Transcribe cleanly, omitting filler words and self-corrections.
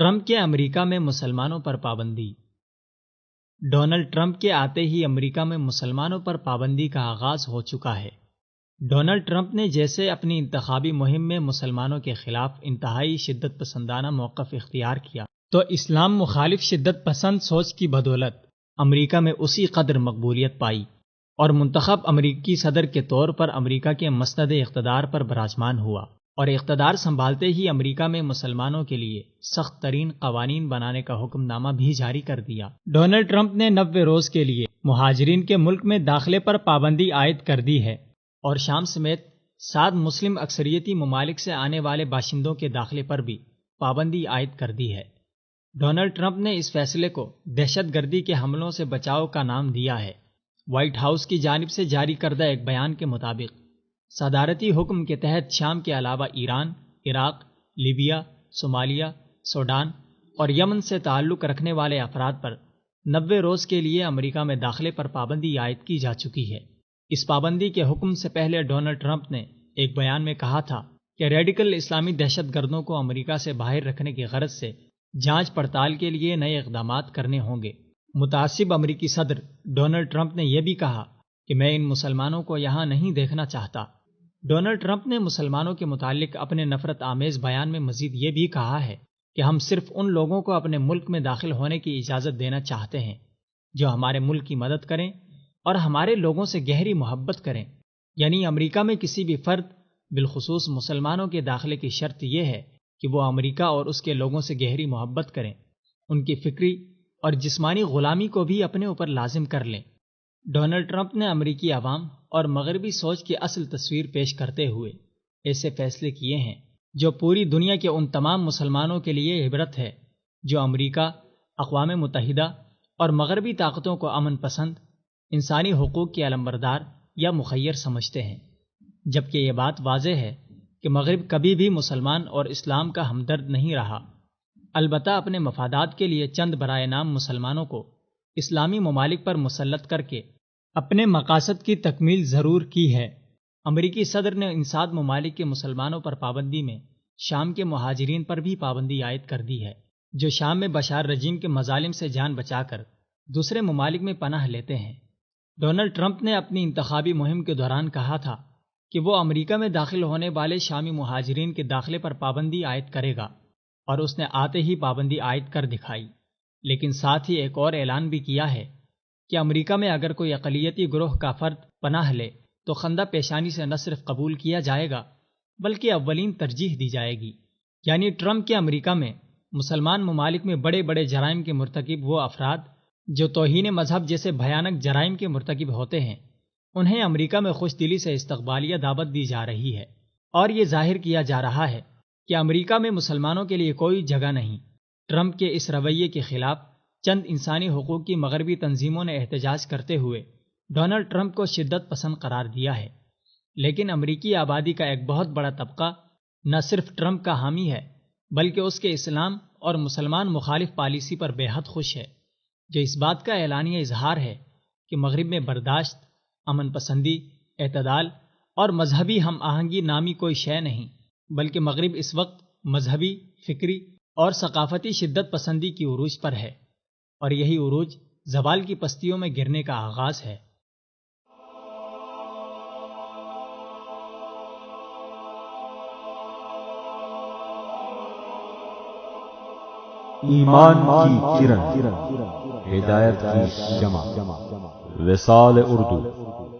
Trump کے امریکہ میں مسلمانوں پر پابندی۔ ڈونلڈ ٹرمپ کے آتے ہی امریکہ میں مسلمانوں پر پابندی کا آغاز ہو چکا ہے۔ ڈونلڈ ٹرمپ نے جیسے اپنی انتخابی مہم میں مسلمانوں کے خلاف انتہائی شدت پسندانہ موقف اختیار کیا، تو اسلام مخالف شدت پسند سوچ کی بدولت امریکہ میں اسی قدر مقبولیت پائی اور منتخب امریکی صدر کے طور پر امریکہ کے مسند اقتدار پر براجمان ہوا، اور اقتدار سنبھالتے ہی امریکہ میں مسلمانوں کے لیے سخت ترین قوانین بنانے کا حکم نامہ بھی جاری کر دیا۔ ڈونلڈ ٹرمپ نے 90 روز کے لیے مہاجرین کے ملک میں داخلے پر پابندی عائد کر دی ہے اور شام سمیت 7 مسلم اکثریتی ممالک سے آنے والے باشندوں کے داخلے پر بھی پابندی عائد کر دی ہے۔ ڈونلڈ ٹرمپ نے اس فیصلے کو دہشت گردی کے حملوں سے بچاؤ کا نام دیا ہے۔ وائٹ ہاؤس کی جانب سے جاری کردہ ایک بیان کے مطابق صدارتی حکم کے تحت شام کے علاوہ Iran, Iraq, Libya, Somalia, Sudan اور یمن سے تعلق رکھنے والے افراد پر 90 روز کے لیے امریکہ میں داخلے پر پابندی عائد کی جا چکی ہے۔ اس پابندی کے حکم سے پہلے ڈونلڈ ٹرمپ نے ایک بیان میں کہا تھا کہ ریڈیکل اسلامی دہشت گردوں کو امریکہ سے باہر رکھنے کی غرض سے جانچ پڑتال کے لیے نئے اقدامات کرنے ہوں گے۔ متعصب امریکی صدر ڈونلڈ ٹرمپ نے یہ بھی کہا کہ میں ان مسلمانوں کو یہاں نہیں دیکھنا چاہتا۔ ڈونلڈ ٹرمپ نے مسلمانوں کے متعلق اپنے نفرت آمیز بیان میں مزید یہ بھی کہا ہے کہ ہم صرف ان لوگوں کو اپنے ملک میں داخل ہونے کی اجازت دینا چاہتے ہیں جو ہمارے ملک کی مدد کریں اور ہمارے لوگوں سے گہری محبت کریں، یعنی امریکہ میں کسی بھی فرد، بالخصوص مسلمانوں کے داخلے کی شرط یہ ہے کہ وہ امریکہ اور اس کے لوگوں سے گہری محبت کریں، ان کی فکری اور جسمانی غلامی کو بھی اپنے اوپر لازم کر لیں۔ ڈونلڈ ٹرمپ نے امریکی عوام اور مغربی سوچ کی اصل تصویر پیش کرتے ہوئے ایسے فیصلے کیے ہیں جو پوری دنیا کے ان تمام مسلمانوں کے لیے عبرت ہے جو امریکہ، اقوام متحدہ اور مغربی طاقتوں کو امن پسند، انسانی حقوق کے علمبردار یا مخیر سمجھتے ہیں، جبکہ یہ بات واضح ہے کہ مغرب کبھی بھی مسلمان اور اسلام کا ہمدرد نہیں رہا، البتہ اپنے مفادات کے لیے چند برائے نام مسلمانوں کو اسلامی ممالک پر مسلط کر کے اپنے مقاصد کی تکمیل ضرور کی ہے۔ امریکی صدر نے ان 7 ممالک کے مسلمانوں پر پابندی میں شام کے مہاجرین پر بھی پابندی عائد کر دی ہے، جو شام میں بشار رجیم کے مظالم سے جان بچا کر دوسرے ممالک میں پناہ لیتے ہیں۔ ڈونلڈ ٹرمپ نے اپنی انتخابی مہم کے دوران کہا تھا کہ وہ امریکہ میں داخل ہونے والے شامی مہاجرین کے داخلے پر پابندی عائد کرے گا، اور اس نے آتے ہی پابندی عائد کر دکھائی، لیکن ساتھ ہی ایک اور اعلان بھی کیا ہے کہ امریکہ میں اگر کوئی اقلیتی گروہ کا فرد پناہ لے تو خندہ پیشانی سے نہ صرف قبول کیا جائے گا بلکہ اولین ترجیح دی جائے گی۔ یعنی ٹرمپ کے امریکہ میں مسلمان ممالک میں بڑے بڑے جرائم کے مرتکب وہ افراد جو توہین مذہب جیسے بھیانک جرائم کے مرتکب ہوتے ہیں، انہیں امریکہ میں خوش دلی سے استقبالیہ دعوت دی جا رہی ہے، اور یہ ظاہر کیا جا رہا ہے کہ امریکہ میں مسلمانوں کے لیے کوئی جگہ نہیں۔ ٹرمپ کے اس رویے کے خلاف چند انسانی حقوق کی مغربی تنظیموں نے احتجاج کرتے ہوئے ڈونلڈ ٹرمپ کو شدت پسند قرار دیا ہے، لیکن امریکی آبادی کا ایک بہت بڑا طبقہ نہ صرف ٹرمپ کا حامی ہے بلکہ اس کے اسلام اور مسلمان مخالف پالیسی پر بے حد خوش ہے، جو اس بات کا اعلانیہ اظہار ہے کہ مغرب میں برداشت، امن پسندی، اعتدال اور مذہبی ہم آہنگی نامی کوئی شے نہیں، بلکہ مغرب اس وقت مذہبی، فکری اور ثقافتی شدت پسندی کی عروج پر ہے، اور یہی عروج زوال کی پستیوں میں گرنے کا آغاز ہے۔ ایمان کی کرن، ہدایت کی شمع، وصال اردو۔